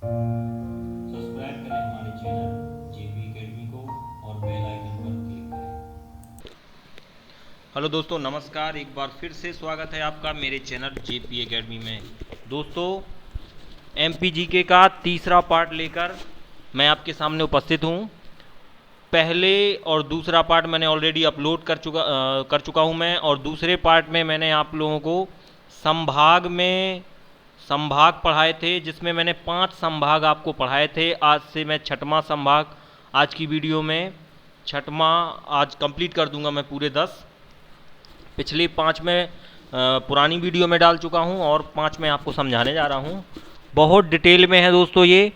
Subscribe करें हमारे channel JP academy को और बेल आइकन पर क्लिक करें। हेलो दोस्तों, नमस्कार। एक बार फिर से स्वागत है आपका मेरे चैनल जेपी एकेडमी में। दोस्तों, एमपीजीके का तीसरा पार्ट लेकर मैं आपके सामने उपस्थित हूँ। पहले और दूसरा पार्ट मैंने ऑलरेडी अपलोड कर चुका हूँ मैं, और दूसरे पार्ट में मैंने आप लोगों को संभाग पढ़ाए थे, जिसमें मैंने 5 संभाग आपको पढ़ाए थे। आज से मैं छठवां संभाग, आज की वीडियो में छठवां आज कंप्लीट कर दूंगा मैं पूरे 10। पिछले 5 में पुरानी वीडियो में डाल चुका हूं, और 5 में आपको समझाने जा रहा हूं। बहुत डिटेल में है दोस्तों ये,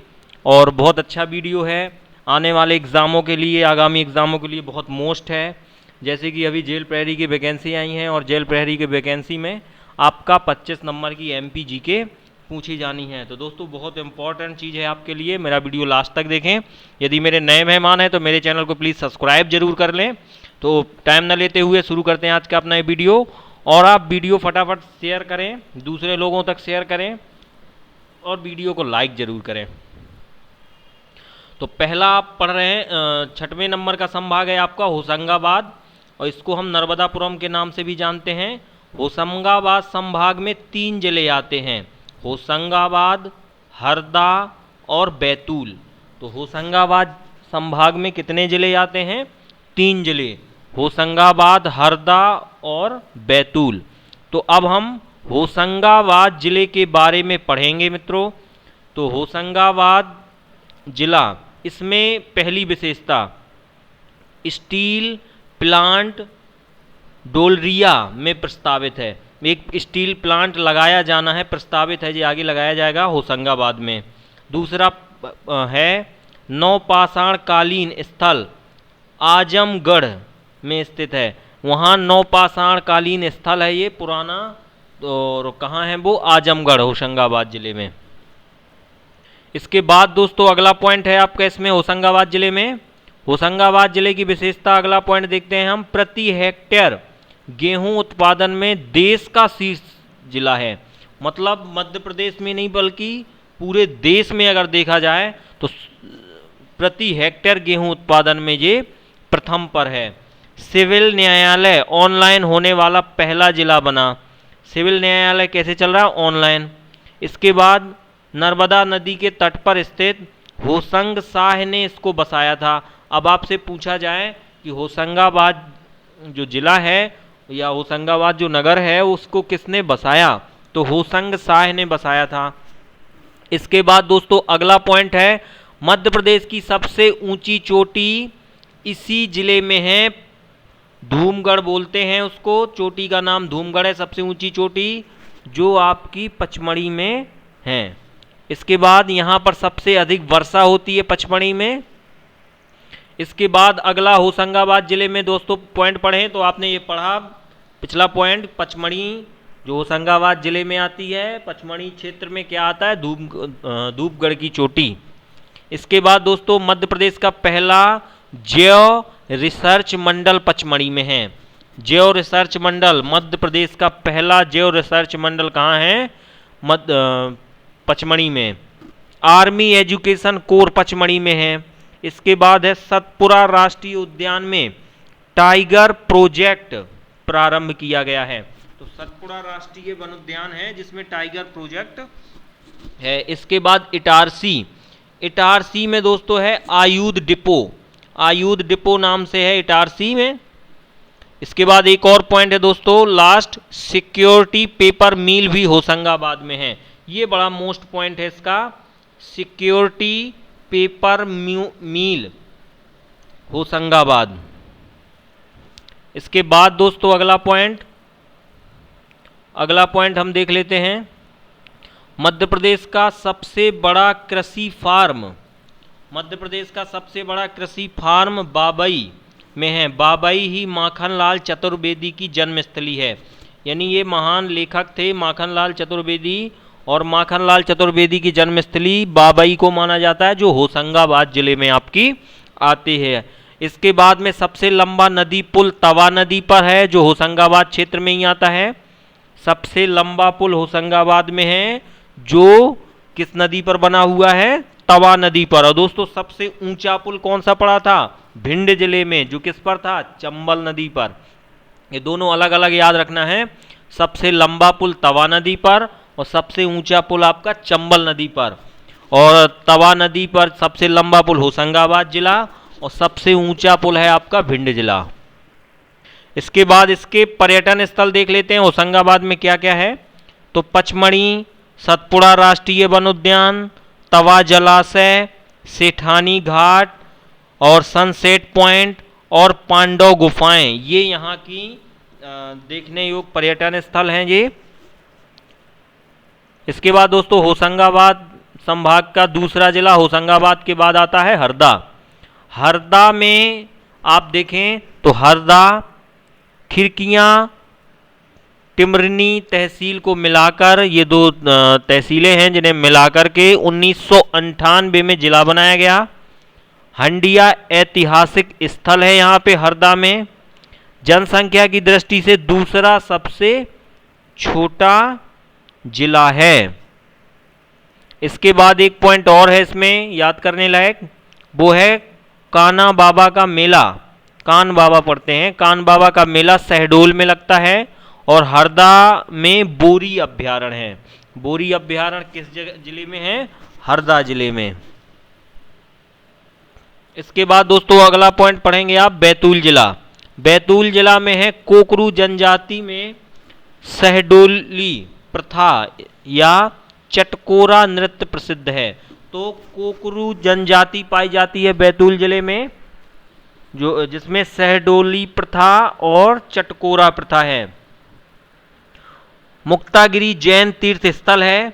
और बहुत अच्छा वीडियो है। आने वाले एग्ज़ामों के लिए, आगामी एग्ज़ामों के लिए बहुत मोस्ट है। जैसे कि अभी जेल प्रहरी की वैकेंसी आई हैं, और जेल प्रहरी की वैकेंसी में आपका 25 नंबर की एमपीजीके पूछी जानी है। तो दोस्तों, बहुत इंपॉर्टेंट चीज़ है आपके लिए। मेरा वीडियो लास्ट तक देखें। यदि मेरे नए मेहमान हैं तो मेरे चैनल को प्लीज़ सब्सक्राइब जरूर कर लें। तो टाइम न लेते हुए शुरू करते हैं आज का अपना ये वीडियो। और आप वीडियो फटाफट शेयर करें, दूसरे लोगों तक शेयर करें, और वीडियो को लाइक जरूर करें। तो पहला आप पढ़ रहे हैं, 6वें नंबर का संभाग है आपका होशंगाबाद, और इसको हम नर्मदापुरम के नाम से भी जानते हैं। होशंगाबाद संभाग में 3 जिले आते हैं, होशंगाबाद, हरदा और बैतूल। तो होशंगाबाद संभाग में कितने जिले आते हैं? 3 जिले, होशंगाबाद, हरदा और बैतूल। तो अब हम होशंगाबाद जिले के बारे में पढ़ेंगे मित्रों। तो होशंगाबाद जिला, इसमें पहली विशेषता स्टील प्लांट डोलरिया में प्रस्तावित है। एक स्टील प्लांट लगाया जाना है, प्रस्तावित है, जो आगे लगाया जाएगा होशंगाबाद में। दूसरा है नौपाषाण कालीन स्थल आजमगढ़ में स्थित है। वहाँ नौपाषाण कालीन स्थल है ये पुराना, और कहाँ है वो? आजमगढ़, होशंगाबाद जिले में। इसके बाद दोस्तों अगला पॉइंट है आपका इसमें होशंगाबाद जिले में। होशंगाबाद जिले की विशेषता, अगला पॉइंट देखते हैं हम। प्रति हेक्टेयर गेहूं उत्पादन में देश का शीर्ष जिला है। मतलब मध्य प्रदेश में नहीं बल्कि पूरे देश में अगर देखा जाए तो प्रति हेक्टेयर गेहूं उत्पादन में ये प्रथम पर है। सिविल न्यायालय ऑनलाइन होने वाला पहला जिला बना। सिविल न्यायालय कैसे चल रहा है? ऑनलाइन। इसके बाद नर्मदा नदी के तट पर स्थित होशंग शाह ने इसको बसाया था। अब आपसे पूछा जाए कि होशंगाबाद जो जिला है या होशंगाबाद जो नगर है उसको किसने बसाया? तो होशंग शाह ने बसाया था। इसके बाद दोस्तों अगला पॉइंट है, मध्य प्रदेश की सबसे ऊंची चोटी इसी जिले में है। धूमगढ़ बोलते हैं उसको, चोटी का नाम धूमगढ़ है, सबसे ऊंची चोटी, जो आपकी पचमढ़ी में है। इसके बाद यहाँ पर सबसे अधिक वर्षा होती है पचमढ़ी में। इसके बाद अगला होशंगाबाद जिले में दोस्तों पॉइंट पढ़ें तो आपने ये पढ़ा पिछला पॉइंट, पचमढ़ी जो होशंगाबाद जिले में आती है। पचमढ़ी क्षेत्र में क्या आता है? धूपगढ़ की चोटी। इसके बाद दोस्तों मध्य प्रदेश का पहला जैव रिसर्च मंडल पचमढ़ी में है। जैव रिसर्च मंडल, मध्य प्रदेश का पहला जैव रिसर्च मंडल कहाँ है? पचमढ़ी में। आर्मी एजुकेशन कोर पचमढ़ी में है। इसके बाद है सतपुरा राष्ट्रीय उद्यान में टाइगर प्रोजेक्ट प्रारंभ किया गया है। तो सतपुरा राष्ट्रीय वन उद्यान है जिसमें टाइगर प्रोजेक्ट है। इसके बाद इटारसी, इटारसी में दोस्तों है आयुध डिपो, आयुध डिपो नाम से है इटारसी में। इसके बाद एक और पॉइंट है दोस्तों लास्ट, सिक्योरिटी पेपर मिल भी होशंगाबाद में है। ये बड़ा मोस्ट पॉइंट है इसका, सिक्योरिटी पेपर मिल होशंगाबाद। इसके बाद दोस्तों अगला पॉइंट हम देख लेते हैं। मध्य प्रदेश का सबसे बड़ा कृषि फार्म, मध्य प्रदेश का सबसे बड़ा कृषि फार्म बाबई में है। बाबई ही माखनलाल चतुर्वेदी की जन्मस्थली है। यानी ये महान लेखक थे माखनलाल चतुर्वेदी, और माखनलाल चतुर्वेदी की जन्मस्थली बाबई को माना जाता है, जो होशंगाबाद जिले में आपकी आती है। इसके बाद में सबसे लंबा नदी पुल तवा नदी पर है, जो होशंगाबाद क्षेत्र में ही आता है। सबसे लंबा पुल होशंगाबाद में है, जो किस नदी पर बना हुआ है? तवा नदी पर। और दोस्तों सबसे ऊंचा पुल कौन सा पड़ा था? भिंड जिले में, जो किस पर था? चंबल नदी पर। ये दोनों अलग अलग याद रखना है। सबसे लंबा पुल तवा नदी पर और सबसे ऊंचा पुल आपका चंबल नदी पर। और तवा नदी पर सबसे लंबा पुल होशंगाबाद जिला और सबसे ऊंचा पुल है आपका भिंड जिला। इसके बाद इसके पर्यटन स्थल देख लेते हैं होशंगाबाद में क्या क्या है। तो पचमढ़ी, सतपुड़ा राष्ट्रीय वन उद्यान, तवा जलाशय, सेठानी घाट और सनसेट पॉइंट और पांडव गुफाएं, ये यहाँ की देखने योग्य पर्यटन स्थल हैं ये। इसके बाद दोस्तों होशंगाबाद संभाग का दूसरा जिला, होशंगाबाद के बाद आता है हरदा। हरदा में आप देखें तो हरदा, खिरकियाँ, टिमरनी तहसील को मिलाकर ये दो तहसीलें हैं जिन्हें मिलाकर के 1998 में जिला बनाया गया। हंडिया ऐतिहासिक स्थल है यहाँ पे हरदा में। जनसंख्या की दृष्टि से दूसरा सबसे छोटा जिला है। इसके बाद एक पॉइंट और है इसमें याद करने लायक, वो है कान्हा बाबा का मेला। कान बाबा पढ़ते हैं, कान बाबा का मेला शहडोल में लगता है। और हरदा में बोरी अभ्यारण्य है। बोरी अभ्यारण्य किस जिले में है? हरदा जिले में। इसके बाद दोस्तों अगला पॉइंट पढ़ेंगे आप बैतूल जिला। बैतूल जिला में है कोकरू जनजाति में शहडोली प्रथा या चटकोरा नृत्य प्रसिद्ध है। तो कोकरू जनजाति पाई जाती है बैतूल जिले में, जो जिसमें शहडोली प्रथा और चटकोरा प्रथा है। मुक्तागिरी जैन तीर्थ स्थल है।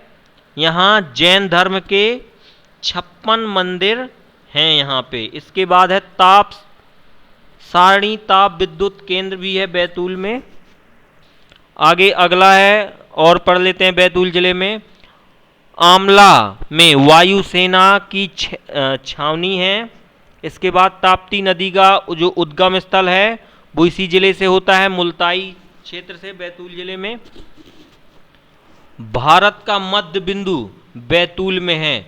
यहाँ जैन धर्म के 56 मंदिर हैं यहाँ पे। इसके बाद है ताप सारणी ताप विद्युत केंद्र भी है बैतूल में। आगे अगला है और पढ़ लेते हैं बैतूल जिले में। आमला में वायुसेना की छावनी है। इसके बाद ताप्ती नदी का जो उद्गम स्थल है वो इसी जिले से होता है, मुल्ताई क्षेत्र से, बैतूल जिले में। भारत का मध्य बिंदु बैतूल में है,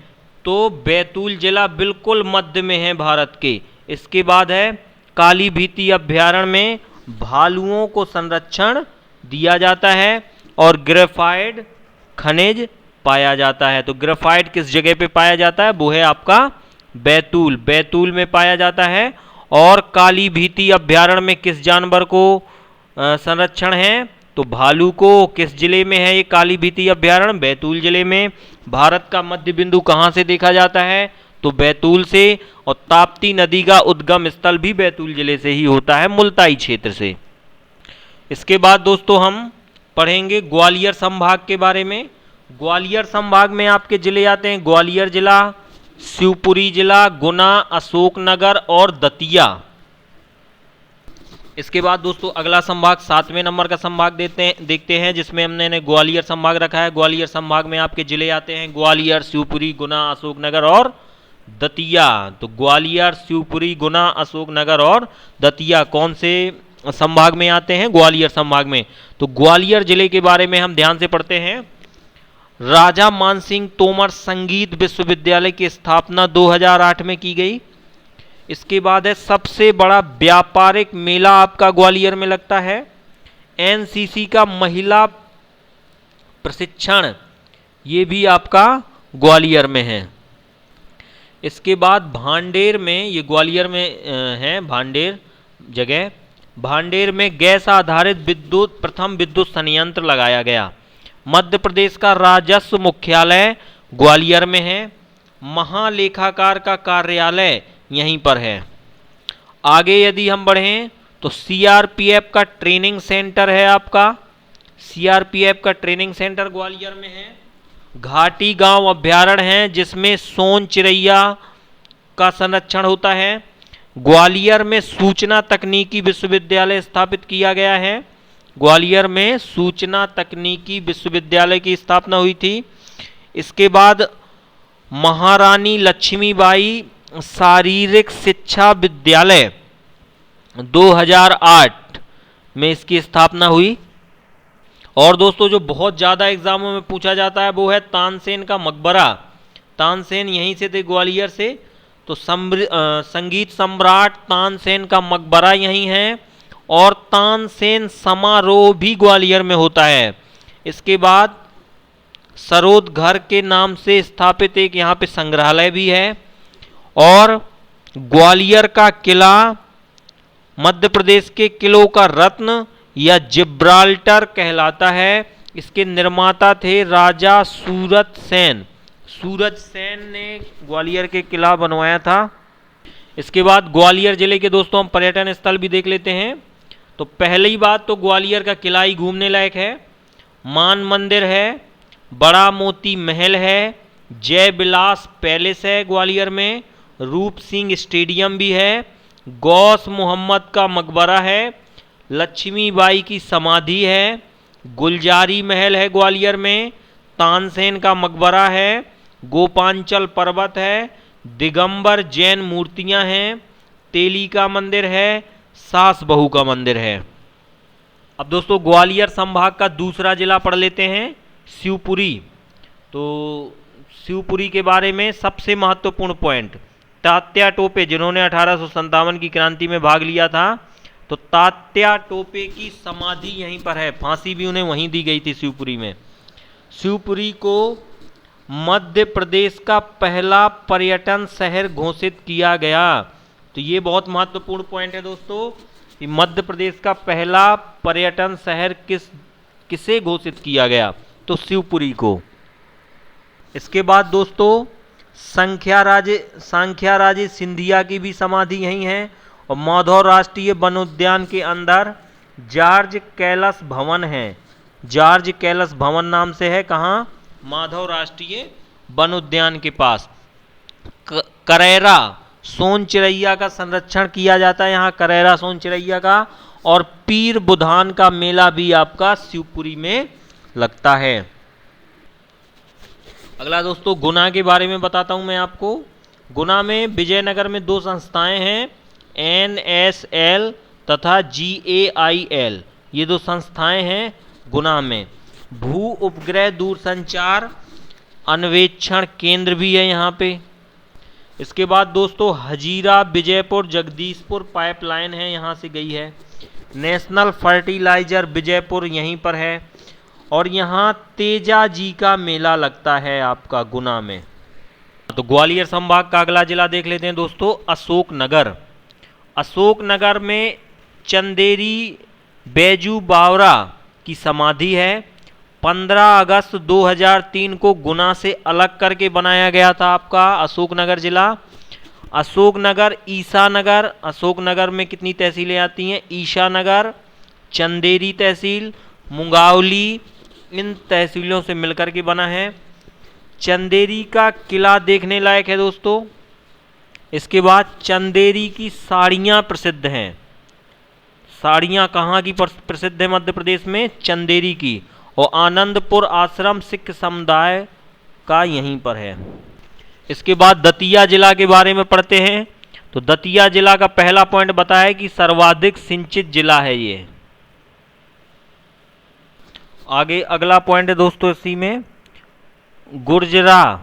तो बैतूल जिला बिल्कुल मध्य में है भारत के। इसके बाद है काली भीती अभ्यारण्य में भालुओं को संरक्षण दिया जाता है और ग्रेफाइट खनिज पाया जाता है। तो ग्रेफाइट किस जगह पे पाया जाता है? वो है आपका बैतूल, बैतूल में पाया जाता है। और काली भीती अभ्यारण्य में किस जानवर को संरक्षण है? तो भालू को। किस जिले में है ये काली भीती अभ्यारण्य? बैतूल जिले में। भारत का मध्य बिंदु कहाँ से देखा जाता है? तो बैतूल से। और ताप्ती नदी का उद्गम स्थल भी बैतूल जिले से ही होता है, मुल्ताई क्षेत्र से। इसके बाद दोस्तों हम पढ़ेंगे ग्वालियर संभाग के बारे में। ग्वालियर संभाग में आपके जिले आते हैं ग्वालियर जिला, शिवपुरी जिला, गुना, अशोकनगर और दतिया। इसके बाद दोस्तों अगला संभाग 7वें नंबर का संभाग देखते हैं जिसमें हमने ग्वालियर संभाग रखा है। ग्वालियर संभाग में आपके जिले आते हैं ग्वालियर, शिवपुरी, गुना, अशोकनगर और दतिया। तो ग्वालियर, शिवपुरी, गुना, अशोकनगर और दतिया कौन से संभाग में आते हैं? ग्वालियर संभाग में। तो ग्वालियर जिले के बारे में हम ध्यान से पढ़ते हैं। राजा मानसिंह तोमर संगीत विश्वविद्यालय की स्थापना 2008 में की गई। इसके बाद है सबसे बड़ा व्यापारिक मेला आपका ग्वालियर में लगता है। एनसीसी का महिला प्रशिक्षण ये भी आपका ग्वालियर में है। इसके बाद भांडेर में, ये ग्वालियर में है भांडेर जगह, भांडेर में गैस आधारित विद्युत प्रथम विद्युत संयंत्र लगाया गया। मध्य प्रदेश का राजस्व मुख्यालय ग्वालियर में है। महालेखाकार का कार्यालय यहीं पर है। आगे यदि हम बढ़ें तो सीआरपीएफ का ट्रेनिंग सेंटर है आपका, सीआरपीएफ का ट्रेनिंग सेंटर ग्वालियर में है। घाटी गांव अभ्यारण्य है जिसमें सोन चिरैया का संरक्षण होता है। ग्वालियर में सूचना तकनीकी विश्वविद्यालय स्थापित किया गया है। ग्वालियर में सूचना तकनीकी विश्वविद्यालय की स्थापना हुई थी। इसके बाद महारानी लक्ष्मीबाई शारीरिक शिक्षा विद्यालय 2008 में इसकी स्थापना हुई। और दोस्तों जो बहुत ज़्यादा एग्जामों में पूछा जाता है वो है तानसेन का मकबरा तानसेन यहीं से थे, ग्वालियर से। तो संगीत सम्राट तानसेन का मकबरा यहीं है, और तानसेन समारोह भी ग्वालियर में होता है। इसके बाद सरोद घर के नाम से स्थापित एक यहाँ पे संग्रहालय भी है, और ग्वालियर का किला मध्य प्रदेश के किलों का रत्न या जिब्राल्टर कहलाता है। इसके निर्माता थे राजा सूरत सेन। सूरज सेन ने ग्वालियर के किला बनवाया था। इसके बाद ग्वालियर जिले के दोस्तों हम पर्यटन स्थल भी देख लेते हैं। तो पहली बात तो ग्वालियर का किला ही घूमने लायक है। मान मंदिर है, बड़ा मोती महल है, जय विलास पैलेस है ग्वालियर में, रूप सिंह स्टेडियम भी है, गौस मोहम्मद का मकबरा है, लक्ष्मीबाई की समाधि है, गुलजारी महल है ग्वालियर में, तानसेन का मकबरा है, गोपांचल पर्वत है, दिगंबर जैन मूर्तियां हैं, तेली का मंदिर है, सास बहू का मंदिर है। अब दोस्तों ग्वालियर संभाग का दूसरा जिला पढ़ लेते हैं, शिवपुरी। तो शिवपुरी के बारे में सबसे महत्वपूर्ण पॉइंट, तात्या टोपे जिन्होंने 1857 की क्रांति में भाग लिया था, तो तात्या टोपे की समाधि यहीं पर है, फांसी भी उन्हें वहीं दी गई थी शिवपुरी में। शिवपुरी को मध्य प्रदेश का पहला पर्यटन शहर घोषित किया गया। तो ये बहुत महत्वपूर्ण पॉइंट है दोस्तों कि मध्य प्रदेश का पहला पर्यटन शहर किसे घोषित किया गया, तो शिवपुरी को। इसके बाद दोस्तों सांख्या राजे सिंधिया की भी समाधि यहीं है, और माधव राष्ट्रीय वनोद्यान के अंदर जॉर्ज कैलस भवन है। जॉर्ज कैलस भवन नाम से है, कहाँ, माधव राष्ट्रीय वनोद्यान के पास। करेरा सोन चिरैया का संरक्षण किया जाता है यहाँ, करेरा सोन चिरैया का, और पीर बुधान का मेला भी आपका शिवपुरी में लगता है। अगला दोस्तों गुना के बारे में बताता हूं मैं आपको। गुना में विजयनगर में 2 संस्थाएं हैं, NSL तथा GAIL, ये 2 संस्थाएं हैं गुना में। भू उपग्रह दूरसंचार अन्वेषण केंद्र भी है यहाँ पे। इसके बाद दोस्तों हजीरा विजयपुर जगदीशपुर पाइपलाइन है, यहाँ से गई है। नेशनल फर्टिलाइजर विजयपुर यहीं पर है, और यहाँ तेजा जी का मेला लगता है आपका गुना में। तो ग्वालियर संभाग का अगला जिला देख लेते हैं दोस्तों, अशोकनगर। अशोकनगर में चंदेरी बैजू बावरा की समाधि है। 15 अगस्त 2003 को गुना से अलग करके बनाया गया था आपका अशोकनगर जिला। अशोकनगर, ईसानगर, अशोकनगर में कितनी तहसीलें आती हैं, ईसानगर, चंदेरी तहसील, मुंगावली, इन तहसीलों से मिलकर के बना है। चंदेरी का किला देखने लायक है दोस्तों। इसके बाद चंदेरी की साड़ियाँ प्रसिद्ध हैं। साड़ियाँ कहाँ की प्रसिद्ध है मध्य प्रदेश में, चंदेरी की, और आनंदपुर आश्रम सिख समुदाय का यहीं पर है। इसके बाद दतिया जिला के बारे में पढ़ते हैं। तो दतिया जिला का पहला पॉइंट बताया कि सर्वाधिक सिंचित जिला है ये। आगे अगला पॉइंट है दोस्तों इसी में, गुर्जरा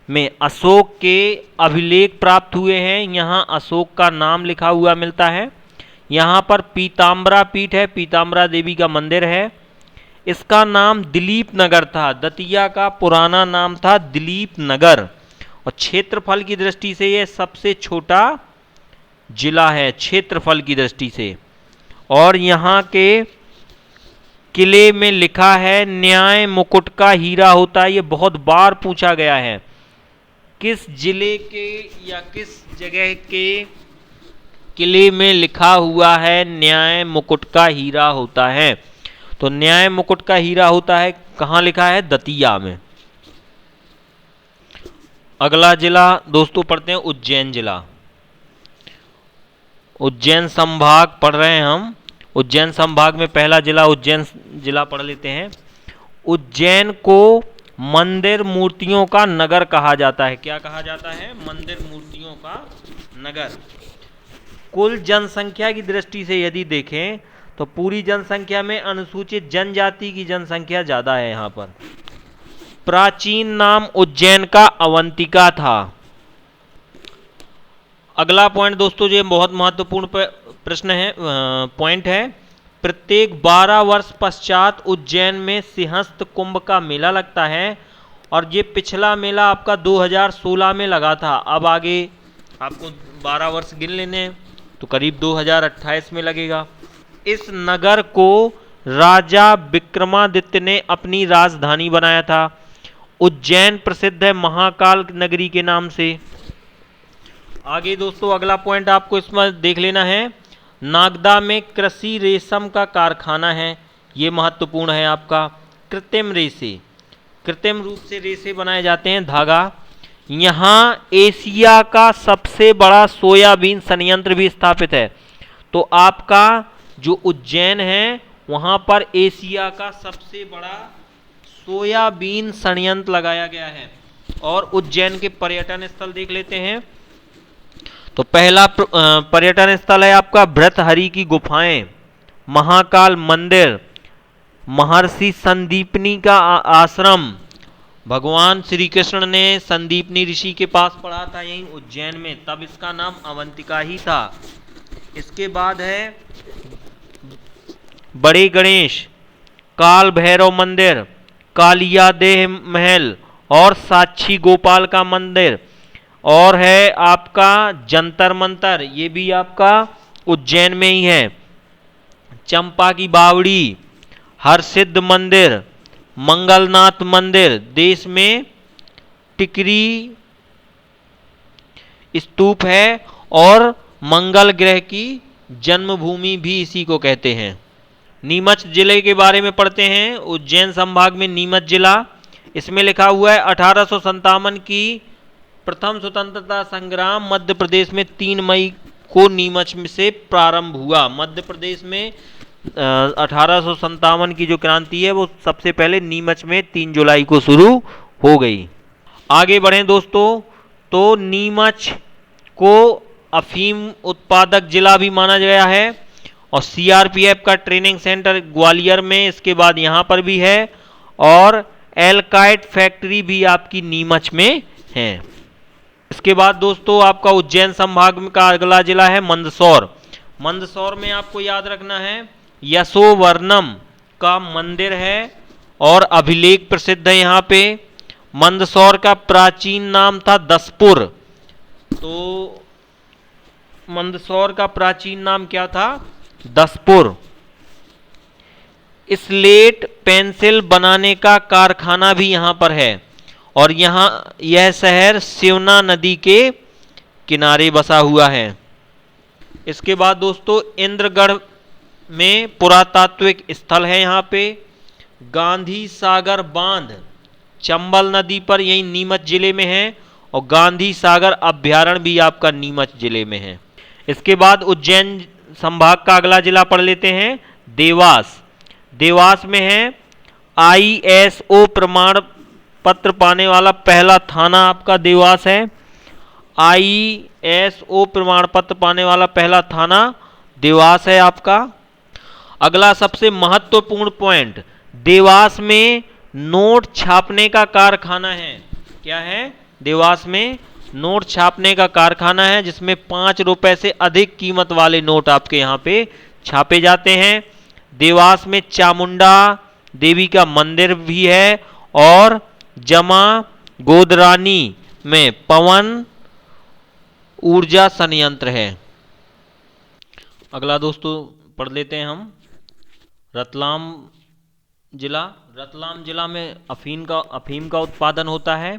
में अशोक के अभिलेख प्राप्त हुए हैं। यहाँ अशोक का नाम लिखा हुआ मिलता है। यहाँ पर पीताम्बरा पीठ है, पीताम्बरा देवी का मंदिर है। इसका नाम दिलीप नगर था, दतिया का पुराना नाम था दिलीप नगर, और क्षेत्रफल की दृष्टि से यह सबसे छोटा जिला है क्षेत्रफल की दृष्टि से। और यहाँ के किले में लिखा है न्याय मुकुट का हीरा होता है। ये बहुत बार पूछा गया है, किस जिले के या किस जगह के किले में लिखा हुआ है न्याय मुकुट का हीरा होता है। तो न्याय मुकुट का हीरा होता है कहाँ लिखा है, दतिया में। अगला जिला दोस्तों पढ़ते हैं उज्जैन जिला। उज्जैन संभाग पढ़ रहे हैं हम। उज्जैन संभाग में पहला जिला उज्जैन जिला पढ़ लेते हैं। उज्जैन को मंदिर मूर्तियों का नगर कहा जाता है। क्या कहा जाता है, मंदिर मूर्तियों का नगर। कुल जनसंख्या की दृष्टि से यदि देखें तो पूरी जनसंख्या में अनुसूचित जनजाति की जनसंख्या ज़्यादा है यहाँ पर। प्राचीन नाम उज्जैन का अवंतिका था। अगला पॉइंट दोस्तों, ये बहुत महत्वपूर्ण प्रश्न है, पॉइंट है। प्रत्येक 12 वर्ष पश्चात उज्जैन में सिंहस्थ कुंभ का मेला लगता है और ये पिछला मेला आपका 2016 में लगा था। अब आगे आपको 12 वर्ष गिन लेने हैं तो करीब 2028 में लगेगा। इस नगर को राजा विक्रमादित्य ने अपनी राजधानी बनाया था। उज्जैन प्रसिद्ध है महाकाल नगरी के नाम से। आगे दोस्तों अगला पॉइंट आपको इसमें देख लेना है। नागदा में कृषि रेशम का कारखाना है, ये महत्वपूर्ण है आपका। कृत्रिम रेशे, कृत्रिम रूप से रेशे बनाए जाते हैं, धागा। यहाँ एशिया का सबसे बड़ा सोयाबीन संयंत्र भी स्थापित है। तो आपका जो उज्जैन है वहाँ पर एशिया का सबसे बड़ा सोयाबीन संयंत्र लगाया गया है। और उज्जैन के पर्यटन स्थल देख लेते हैं। तो पहला पर्यटन स्थल है आपका भृतहरि की गुफाएं, महाकाल मंदिर, महर्षि संदीपनी का आश्रम। भगवान श्री कृष्ण ने संदीपनी ऋषि के पास पढ़ा था यहीं उज्जैन में, तब इसका नाम अवंतिका ही था। इसके बाद है बड़े गणेश, काल भैरव मंदिर, कालिया देह महल और साक्षी गोपाल का मंदिर। और है आपका जंतर मंतर, ये भी आपका उज्जैन में ही है। चंपा की बावड़ी, हरसिद्ध मंदिर, मंगलनाथ मंदिर, देश में टिकरी स्तूप है और मंगल ग्रह की जन्मभूमि भी इसी को कहते हैं। नीमच जिले के बारे में पढ़ते हैं। उज्जैन संभाग में नीमच जिला, इसमें लिखा हुआ है 1857 की प्रथम स्वतंत्रता संग्राम मध्य प्रदेश में 3 मई को नीमच से प्रारंभ हुआ। मध्य प्रदेश में 1857 की जो क्रांति है वो सबसे पहले नीमच में 3 जुलाई को शुरू हो गई। आगे बढ़ें दोस्तों, तो नीमच को अफीम उत्पादक जिला भी माना गया है और सीआरपीएफ का ट्रेनिंग सेंटर ग्वालियर में इसके बाद यहाँ पर भी है और एल्काइट फैक्ट्री भी आपकी नीमच में है। इसके बाद दोस्तों आपका उज्जैन संभाग का अगला जिला है मंदसौर। मंदसौर में आपको याद रखना है यशोवर्णम का मंदिर है और अभिलेख प्रसिद्ध है यहाँ पे। मंदसौर का प्राचीन नाम था दसपुर। तो मंदसौर का प्राचीन नाम क्या था? दसपुर। स्लेट पेंसिल बनाने का कारखाना भी यहाँ पर है और यह शहर सिवना नदी के किनारे बसा हुआ है। इसके बाद दोस्तों इंद्रगढ़ में पुरातात्विक स्थल है यहाँ पे। गांधी सागर बांध चंबल नदी पर यही नीमच जिले में है और गांधी सागर अभ्यारण्य भी आपका नीमच जिले में है। इसके बाद उज्जैन संभाग का अगला जिला पढ़ लेते हैं देवास। देवास में है ISO प्रमाण पत्र पाने वाला पहला थाना आपका देवास है। ISO प्रमाण पत्र पाने वाला पहला थाना देवास है आपका। अगला सबसे महत्वपूर्ण पॉइंट, देवास में नोट छापने का कारखाना है। क्या है? देवास में नोट छापने का कारखाना है जिसमें 5 रुपए से अधिक कीमत वाले नोट आपके यहाँ पे छापे जाते हैं। देवास में चामुंडा देवी का मंदिर भी है और जमा गोदरानी में पवन ऊर्जा संयंत्र है। अगला दोस्तों पढ़ लेते हैं हम रतलाम जिला। रतलाम जिला में अफीम का उत्पादन होता है।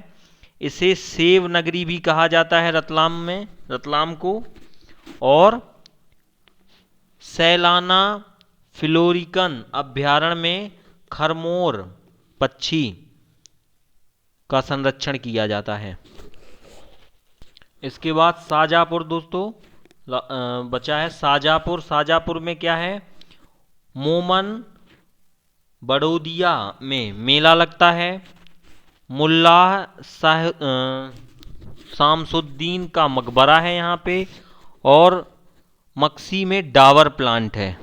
इसे सेव नगरी भी कहा जाता है रतलाम को। और सैलाना फ्लोरिकन अभ्यारण्य में खरमोर पक्षी का संरक्षण किया जाता है। इसके बाद शाजापुर दोस्तों बचा है शाजापुर। शाजापुर में क्या है? मोमन बड़ौदिया में मेला लगता है। मुल्ला शामसुद्दीन का मकबरा है यहाँ पे और मक्सी में डावर प्लांट है।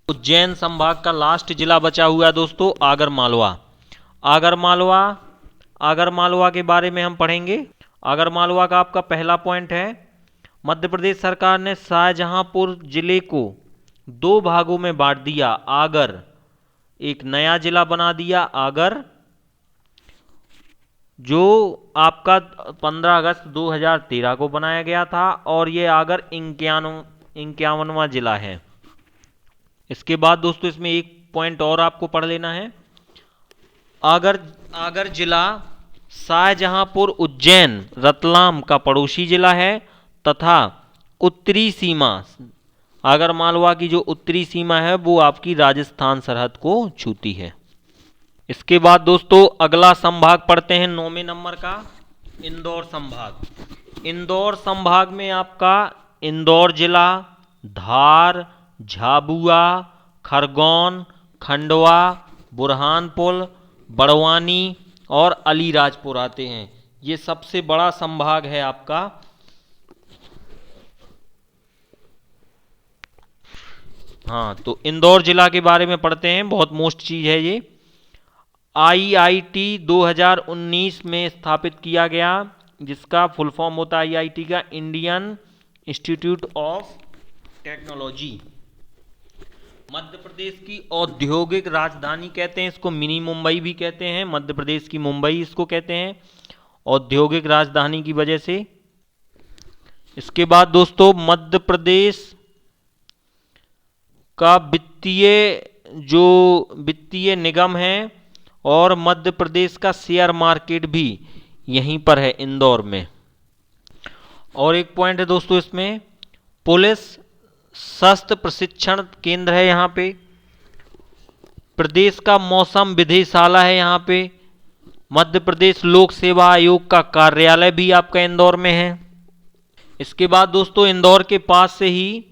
उज्जैन संभाग का लास्ट जिला बचा हुआ है दोस्तों आगरमालवा। आगरमालवा आगरमालवा के बारे में हम पढ़ेंगे। आगरमालवा का आपका पहला पॉइंट है, मध्य प्रदेश सरकार ने शाहजहांपुर जिले को 2 भागों में बांट दिया। आगर एक नया जिला बना दिया आगर, जो आपका 15 अगस्त 2013 को बनाया गया था, और ये आगर 51वां जिला है। इसके बाद दोस्तों इसमें एक पॉइंट और आपको पढ़ लेना है। आगर जिला शाहजहांपुर, उज्जैन, रतलाम का पड़ोसी जिला है तथा उत्तरी सीमा, आगरमालवा की जो उत्तरी सीमा है वो आपकी राजस्थान सरहद को छूती है। इसके बाद दोस्तों अगला संभाग पढ़ते हैं 9वें नंबर का, इंदौर संभाग। इंदौर संभाग में आपका इंदौर जिला, धार, झाबुआ, खरगोन, खंडवा, बुरहानपुर, बड़वानी और अलीराजपुर आते हैं। ये सबसे बड़ा संभाग है आपका। हाँ, तो इंदौर जिला के बारे में पढ़ते हैं, बहुत मोस्ट चीज है ये। आईआईटी 2019 में स्थापित किया गया, जिसका फुल फॉर्म होता है आईआईटी का Indian institute of technology. Madhya Pradesh की औद्योगिक राजधानी कहते हैं इसको, मिनी मुंबई भी कहते हैं, मध्य प्रदेश की मुंबई इसको कहते हैं औद्योगिक राजधानी की वजह से। इसके बाद दोस्तों मध्य प्रदेश का वित्तीय निगम है और मध्य प्रदेश का शेयर मार्केट भी यहीं पर है इंदौर में। और एक पॉइंट है दोस्तों इसमें, पुलिस शस्त्र प्रशिक्षण केंद्र है यहाँ पे। प्रदेश का मौसम विधिशाला है यहाँ पे। मध्य प्रदेश लोक सेवा आयोग का कार्यालय भी आपका इंदौर में है। इसके बाद दोस्तों इंदौर के पास से ही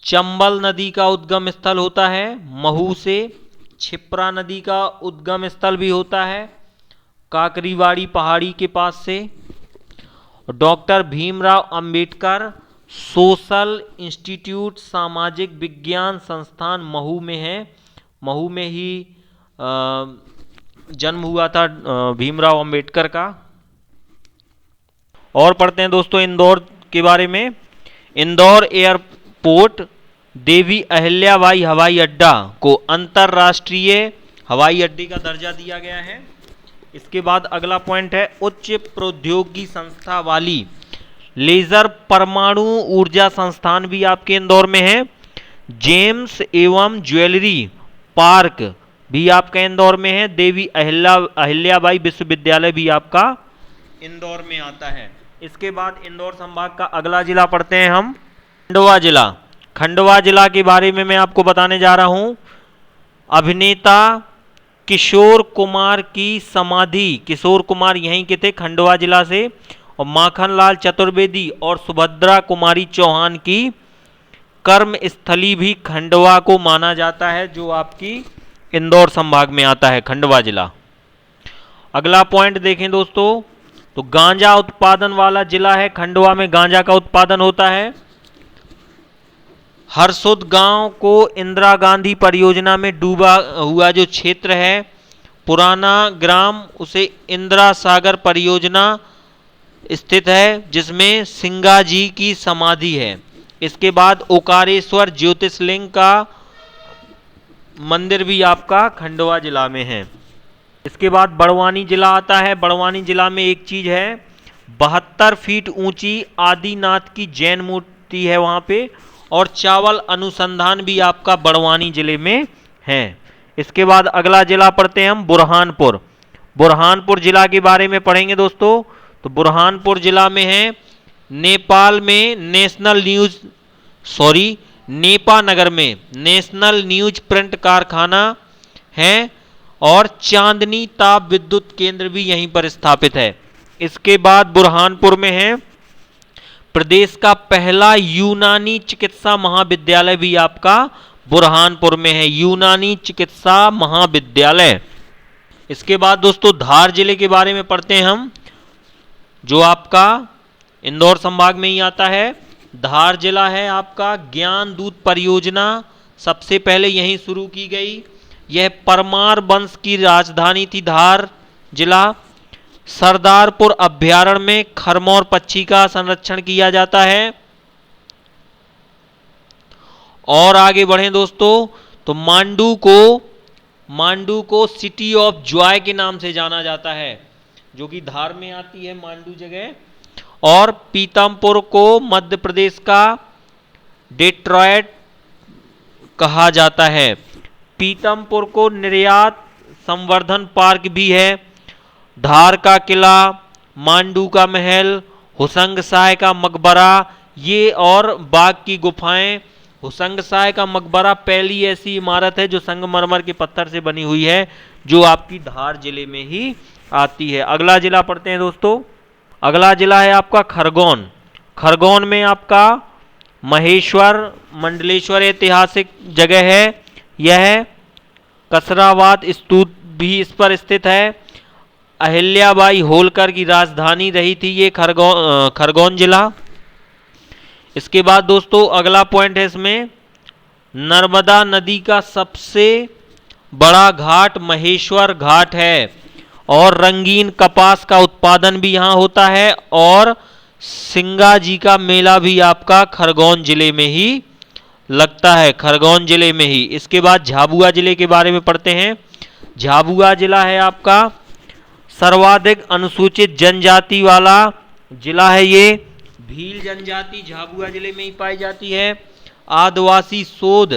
चंबल नदी का उद्गम स्थल होता है, महू से छिप्रा नदी का उद्गम स्थल भी होता है काकरीवाड़ी पहाड़ी के पास से। Doctor Bhimrao Ambedkar social institute सामाजिक विज्ञान संस्थान महू में है। महू में ही जन्म हुआ था भीमराव अंबेडकर का। और पढ़ते हैं दोस्तों इंदौर के बारे में। इंदौर एयरपोर्ट देवी अहिल्याबाई हवाई अड्डा को अंतरराष्ट्रीय हवाई अड्डे का दर्जा दिया गया है। इसके बाद अगला पॉइंट है, उच्च प्रौद्योगिकी संस्था वाली लेजर परमाणु ऊर्जा संस्थान भी आपके इंदौर में है। जेम्स एवं ज्वेलरी पार्क भी आपका इंदौर में है। देवी अहिल्याबाई विश्वविद्यालय भी आपका इंदौर में आता है। इसके बाद इंदौर संभाग का अगला जिला पढ़ते हैं हम, खंडवा जिला। खंडवा जिला के बारे में मैं आपको बताने जा रहा हूं। अभिनेता किशोर कुमार की समाधि, किशोर कुमार यहीं के थे खंडवा जिला से, और माखनलाल चतुर्वेदी और सुभद्रा कुमारी चौहान की कर्म स्थली भी खंडवा को माना जाता है, जो आपकी इंदौर संभाग में आता है खंडवा जिला। अगला पॉइंट देखें दोस्तों, तो गांजा उत्पादन वाला जिला है, खंडवा में गांजा का उत्पादन होता है। हरसुद गांव को इंदिरा गांधी परियोजना में डूबा हुआ जो क्षेत्र है पुराना ग्राम, उसे इंदिरा सागर परियोजना स्थित है, जिसमें सिंगा जी की समाधि है। इसके बाद ओकारेश्वर ज्योतिषलिंग का मंदिर भी आपका खंडवा जिला में है। इसके बाद बड़वानी जिला आता है। बड़वानी जिला में एक चीज है, 72 फीट ऊंची आदिनाथ की जैन मूर्ति है वहां पे, और चावल अनुसंधान भी आपका बड़वानी जिले में है। इसके बाद अगला जिला पढ़ते हैं हम, बुरहानपुर। बुरहानपुर जिला के बारे में पढ़ेंगे दोस्तों। तो बुरहानपुर जिला में है नेपाल में नेपा नगर में नेशनल न्यूज प्रिंट कारखाना है, और चांदनी ताप विद्युत केंद्र भी यहीं पर स्थापित है। इसके बाद बुरहानपुर में है प्रदेश का पहला यूनानी चिकित्सा महाविद्यालय भी आपका बुरहानपुर में है, यूनानी चिकित्सा महाविद्यालय। इसके बाद दोस्तों धार जिले के बारे में पढ़ते हैं हम, जो आपका इंदौर संभाग में ही आता है। धार जिला है आपका, ज्ञान दूत परियोजना सबसे पहले यहीं शुरू की गई। यह परमार वंश की राजधानी थी धार, जिला। सरदारपुर अभ्यारण्य में खरमोर पक्षी का संरक्षण किया जाता है। और आगे बढ़ें दोस्तों, तो मांडू को सिटी ऑफ जॉय के नाम से जाना जाता है, जो कि धार में आती है मांडू जगह। और पीतमपुर को मध्य प्रदेश का डेट्रॉयट कहा जाता है। पीतमपुर को निर्यात संवर्धन पार्क भी है। धार का किला, मांडू का महल, हुसंगशाह का मकबरा, ये और बाघ की गुफाएं। हुसंगशाह का मकबरा पहली ऐसी इमारत है जो संगमरमर के पत्थर से बनी हुई है, जो आपकी धार जिले में ही आती है। अगला जिला पढ़ते हैं दोस्तों। अगला जिला है आपका खरगोन। खरगोन में आपका महेश्वर मंडलेश्वर ऐतिहासिक जगह है। यह कसरावात स्तूप भी इस पर स्थित है। अहिल्याबाई होलकर की राजधानी रही थी ये खरगोन जिला। इसके बाद दोस्तों अगला पॉइंट है इसमें, नर्मदा नदी का सबसे बड़ा घाट महेश्वर घाट है। और रंगीन कपास का उत्पादन भी यहाँ होता है। और सिंगा जी का मेला भी आपका खरगोन जिले में ही लगता है, खरगोन जिले में ही। इसके बाद झाबुआ जिले के बारे में पढ़ते हैं। झाबुआ जिला है आपका सर्वाधिक अनुसूचित जनजाति वाला जिला है। ये भील जनजाति झाबुआ जिले में ही पाई जाती है। आदिवासी शोध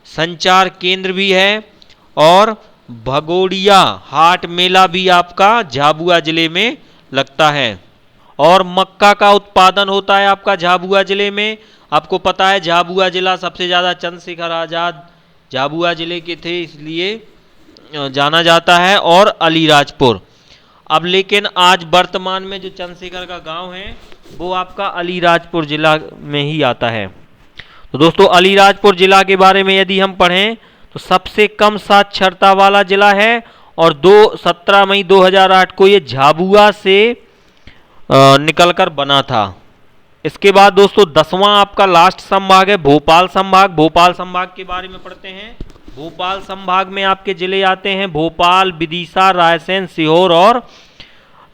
संचार केंद्र भी है। और भगोड़िया हाट मेला भी आपका झाबुआ जिले में लगता है। और मक्का का उत्पादन होता है आपका झाबुआ जिले में। आपको पता है झाबुआ जिला सबसे ज़्यादा चंद्रशेखर आज़ाद झाबुआ जिले के थे, इसलिए जाना जाता है। और अलीराजपुर, अब लेकिन आज वर्तमान में जो चंद्रशेखर का गांव है वो आपका अलीराजपुर जिला में ही आता है। तो दोस्तों अलीराजपुर जिला के बारे में यदि हम पढ़ें तो सबसे कम साक्षरता वाला जिला है। और 17 मई 2008 को ये झाबुआ से निकलकर बना था। इसके बाद दोस्तों 10वां आपका लास्ट संभाग है भोपाल संभाग। भोपाल संभाग के बारे में पढ़ते हैं। भोपाल संभाग में आपके जिले आते हैं भोपाल, विदिशा, रायसेन, सीहोर और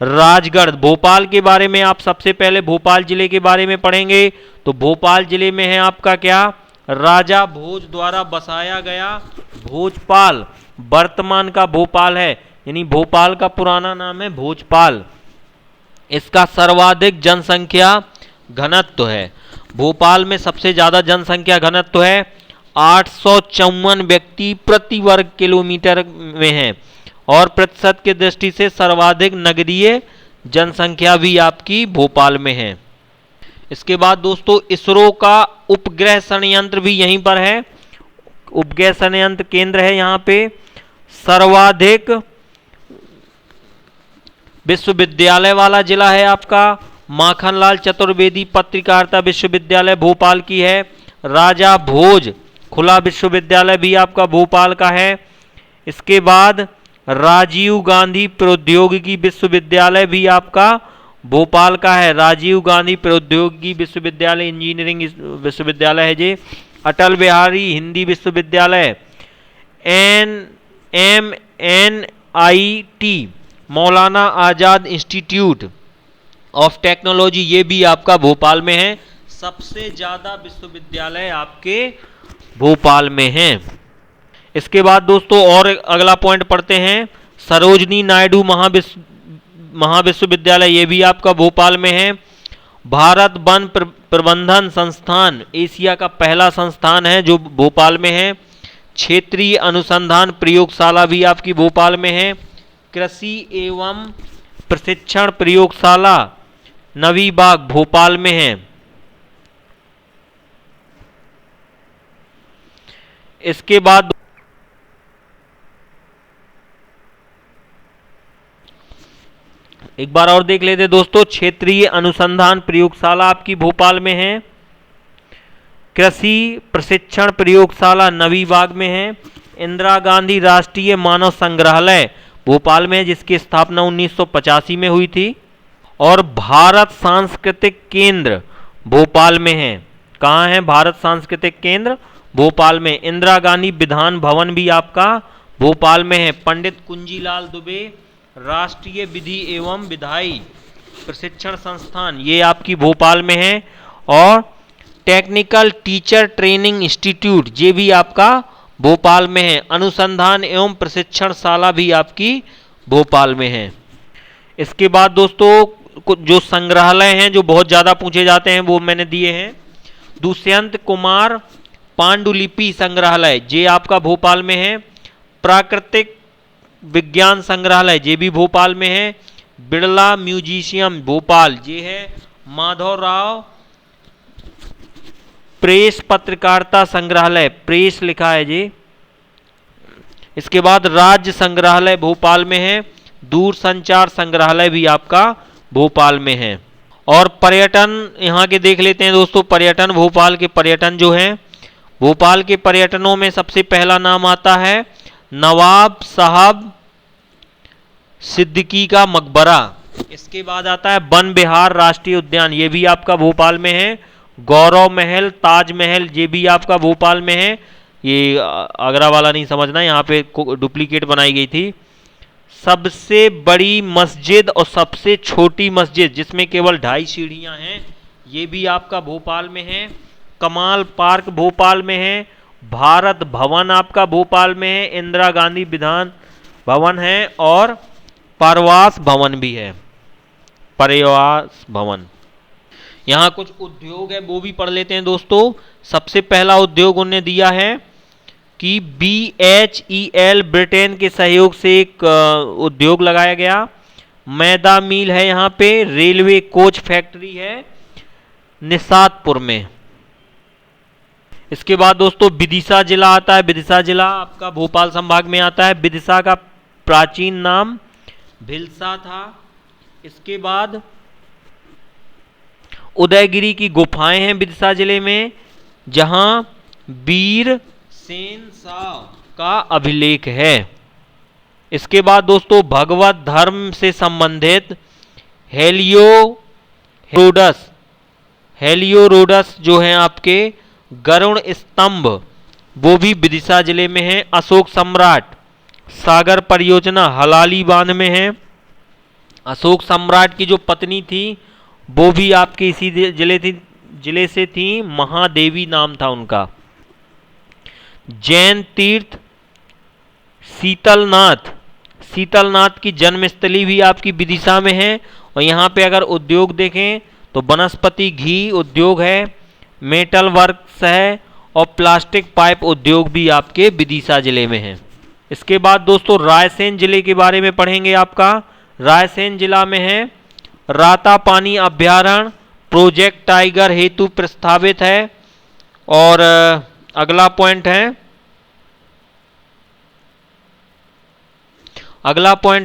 राजगढ़। भोपाल के बारे में आप सबसे पहले भोपाल जिले के बारे में पढ़ेंगे तो भोपाल जिले में है आपका क्या, राजा भोज द्वारा बसाया गया भोजपाल, वर्तमान का भोपाल है, यानी भोपाल का पुराना नाम है भोजपाल। इसका सर्वाधिक जनसंख्या घनत्व है। भोपाल में सबसे ज्यादा जनसंख्या घनत्व है, 854 व्यक्ति प्रति वर्ग किलोमीटर में है। और प्रतिशत की दृष्टि से सर्वाधिक नगरीय जनसंख्या भी आपकी भोपाल में है। इसके बाद दोस्तों इसरो का उपग्रह संयंत्र भी यहीं पर है, उपग्रह संयंत्र केंद्र है यहाँ पे। सर्वाधिक विश्वविद्यालय वाला जिला है आपका माखनलाल चतुर्वेदी पत्रकारिता विश्वविद्यालय भोपाल की है। राजा भोज खुला विश्वविद्यालय भी आपका भोपाल का है। इसके बाद राजीव गांधी प्रौद्योगिकी विश्वविद्यालय भी आपका भोपाल का है। राजीव गांधी प्रौद्योगिकी विश्वविद्यालय इंजीनियरिंग विश्वविद्यालय है जी। अटल बिहारी हिंदी विश्वविद्यालय MNIT Maulana Azad institute of technology, ये भी आपका भोपाल में है। सबसे ज्यादा विश्वविद्यालय आपके भोपाल में हैं। इसके बाद दोस्तों और अगला पॉइंट पढ़ते हैं, सरोजनी नायडू महाविश्वविद्यालय, ये भी आपका भोपाल में है। भारत वन प्रबंधन संस्थान एशिया का पहला संस्थान है जो भोपाल में है। क्षेत्रीय अनुसंधान प्रयोगशाला भी आपकी भोपाल में है। कृषि एवं प्रशिक्षण प्रयोगशाला नवी बाग भोपाल में है। इसके बाद एक बार और देख लेते दोस्तों, क्षेत्रीय अनुसंधान प्रयोगशाला आपकी भोपाल में है। कृषि प्रशिक्षण प्रयोगशाला नवी बाग में है। इंदिरा गांधी राष्ट्रीय मानव संग्रहालय भोपाल में है, जिसकी स्थापना 1985 में हुई थी। और भारत सांस्कृतिक केंद्र भोपाल में है। कहाँ है भारत सांस्कृतिक केंद्र? भोपाल में। इंदिरा गांधी विधान भवन भी आपका भोपाल में है। पंडित कुंजीलाल दुबे राष्ट्रीय विधि एवं विधायी प्रशिक्षण संस्थान, ये आपकी भोपाल में है। और टेक्निकल टीचर ट्रेनिंग इंस्टीट्यूट, ये भी आपका भोपाल में है। अनुसंधान एवं प्रशिक्षण शाला भी आपकी भोपाल में है। इसके बाद दोस्तों जो संग्रहालय हैं जो बहुत ज़्यादा पूछे जाते हैं वो मैंने दिए हैं। दुष्यंत कुमार पांडुलिपि संग्रहालय, ये आपका भोपाल में है। प्राकृतिक विज्ञान संग्रहालय, ये भी भोपाल में है। बिड़ला म्यूजियम भोपाल, ये है। माधवराव प्रेस पत्रकारिता संग्रहालय, प्रेस लिखा है जी। इसके बाद राज्य संग्रहालय भोपाल में है। दूरसंचार संग्रहालय भी आपका भोपाल में है। और पर्यटन यहाँ के देख लेते हैं दोस्तों। पर्यटन, भोपाल के पर्यटन जो हैं, भोपाल के पर्यटनों में सबसे पहला नाम आता है नवाब साहब सिद्दीकी का मकबरा। इसके बाद आता है वन विहार राष्ट्रीय उद्यान, ये भी आपका भोपाल में है। गौरव महल, ताजमहल, ये भी आपका भोपाल में है। ये आगरा वाला नहीं समझना, यहाँ पे डुप्लीकेट बनाई गई थी। सबसे बड़ी मस्जिद और सबसे छोटी मस्जिद जिसमें केवल 2.5 सीढ़ियाँ हैं, ये भी आपका भोपाल में है। कमाल पार्क भोपाल में है। भारत भवन आपका भोपाल में है। इंदिरा गांधी विधान भवन है और परवास भवन भी है, परवास भवन। यहाँ कुछ उद्योग है वो भी पढ़ लेते हैं दोस्तों। सबसे पहला उद्योग उन्होंने दिया है कि BHEL ब्रिटेन के सहयोग से एक उद्योग लगाया गया। मैदा मिल है यहाँ पे। रेलवे कोच फैक्ट्री है निशातपुर में। इसके बाद दोस्तों विदिशा जिला आता है। विदिशा जिला आपका भोपाल संभाग में आता है। विदिशा का प्राचीन नाम भिलसा था। इसके बाद उदयगिरी की गुफाएं हैं विदिशा जिले में, जहां वीर सेन शाह का अभिलेख है। इसके बाद दोस्तों भगवत धर्म से संबंधित हेलियोरोडस जो हैं आपके गरुड़ स्तंभ, वो भी विदिशा जिले में है। अशोक सम्राट सागर परियोजना हलाली बांध में है। अशोक सम्राट की जो पत्नी थी वो भी आपके इसी जिले से थी, महादेवी नाम था उनका। जैन तीर्थ शीतलनाथ की जन्मस्थली भी आपकी विदिशा में है। और यहाँ पे अगर उद्योग देखें तो वनस्पति घी उद्योग है, मेटल वर्क्स है और प्लास्टिक पाइप उद्योग भी आपके विदिशा जिले में है। इसके बाद दोस्तों रायसेन जिले के बारे में पढ़ेंगे। आपका रायसेन जिला में है रातापानी अभ्यारण्य, प्रोजेक्ट टाइगर हेतु प्रस्तावित है। और अगला पॉइंट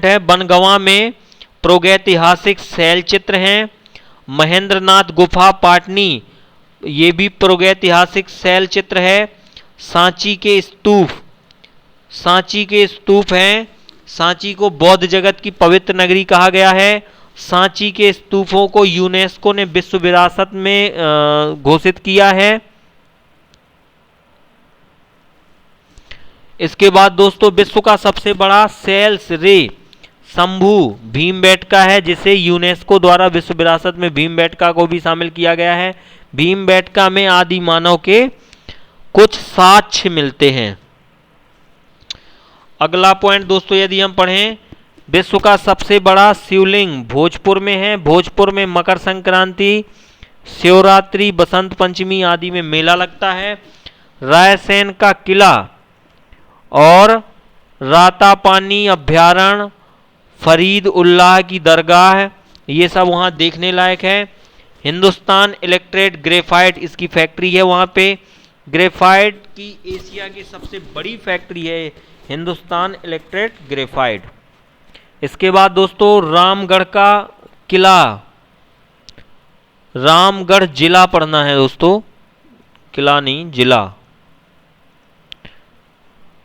है बनगवा में प्रागैतिहासिक शैल चित्र हैं। महेंद्रनाथ गुफा पाटनी, ये भी प्रागैतिहासिक शैल चित्र है। सांची के स्तूप हैं। सांची को बौद्ध जगत की पवित्र नगरी कहा गया है। सांची के स्तूपों को यूनेस्को ने विश्व विरासत में घोषित किया है। इसके बाद दोस्तों विश्व का सबसे बड़ा सेल्स रे शंभू भीमबेटका है, जिसे यूनेस्को द्वारा विश्व विरासत में भीमबेटका को भी शामिल किया गया है। भीमबेटका में आदि मानव के कुछ साक्ष्य मिलते हैं। अगला पॉइंट दोस्तों यदि हम पढ़ें, विश्व का सबसे बड़ा शिवलिंग भोजपुर में है। भोजपुर में मकर संक्रांति, शिवरात्रि, बसंत पंचमी आदि में मेला लगता है। रायसेन का किला और रातापानी अभ्यारण्य, फरीद उल्लाह की दरगाह, ये सब वहाँ देखने लायक है। हिंदुस्तान इलेक्ट्रेट ग्रेफाइट, इसकी फैक्ट्री है वहाँ पे। ग्रेफाइट की एशिया की सबसे बड़ी फैक्ट्री है हिंदुस्तान इलेक्ट्रेट ग्रेफाइट। इसके बाद दोस्तों रामगढ़ का किला, रामगढ़ जिला पढ़ना है दोस्तों, किला नहीं जिला।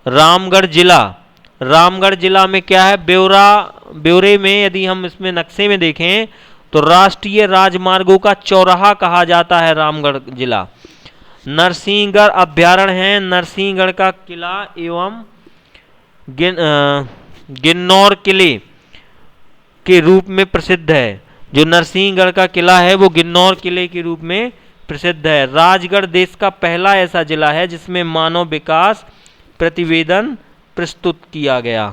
रामगढ़ जिला में क्या है, ब्यौरे में यदि हम इसमें नक्शे में देखें तो राष्ट्रीय राजमार्गों का चौराहा कहा जाता है रामगढ़ जिला। नरसिंहगढ़ अभ्यारण्य है। नरसिंहगढ़ का किला एवं गिन्नौर किले के रूप में प्रसिद्ध है। जो नरसिंहगढ़ का किला है वो गिन्नौर किले के रूप में प्रसिद्ध है। राजगढ़ देश का पहला ऐसा जिला है जिसमें मानव विकास प्रतिवेदन प्रस्तुत किया गया।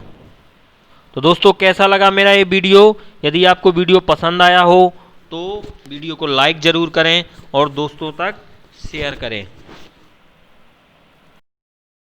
तो दोस्तों कैसा लगा मेरा ये वीडियो? यदि आपको वीडियो पसंद आया हो तो वीडियो को लाइक ज़रूर करें और दोस्तों तक शेयर करें।